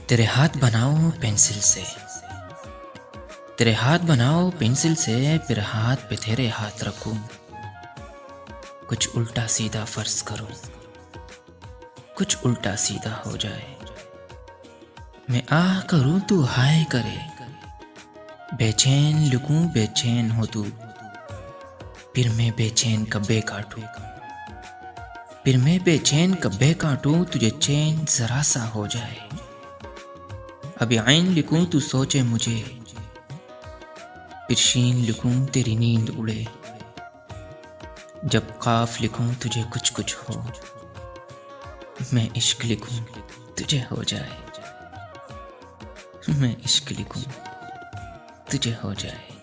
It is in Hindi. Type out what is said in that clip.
तेरे हाथ बनाओ पेंसिल से, तेरे हाथ बनाओ पेंसिल से, फिर हाथ पे तेरे हाथ रखूं। कुछ उल्टा सीधा फर्ज करूं, कुछ उल्टा सीधा हो जाए। मैं आ करूं तू हाय करे, बेचैन लिखूं बेचैन हो तू। फिर मैं बेचैन कब्बे काटूं, फिर मैं बेचैन कब्बे काटूं, तुझे चैन जरा सा हो जाए। अभी आइन लिखूं तू सोचे मुझे, फिर शीन लिखूं तेरी नींद उड़े। जब काफ लिखूं तुझे कुछ कुछ हो, मैं इश्क लिखूं तुझे हो जाए। मैं इश्क लिखूं तुझे हो जाए।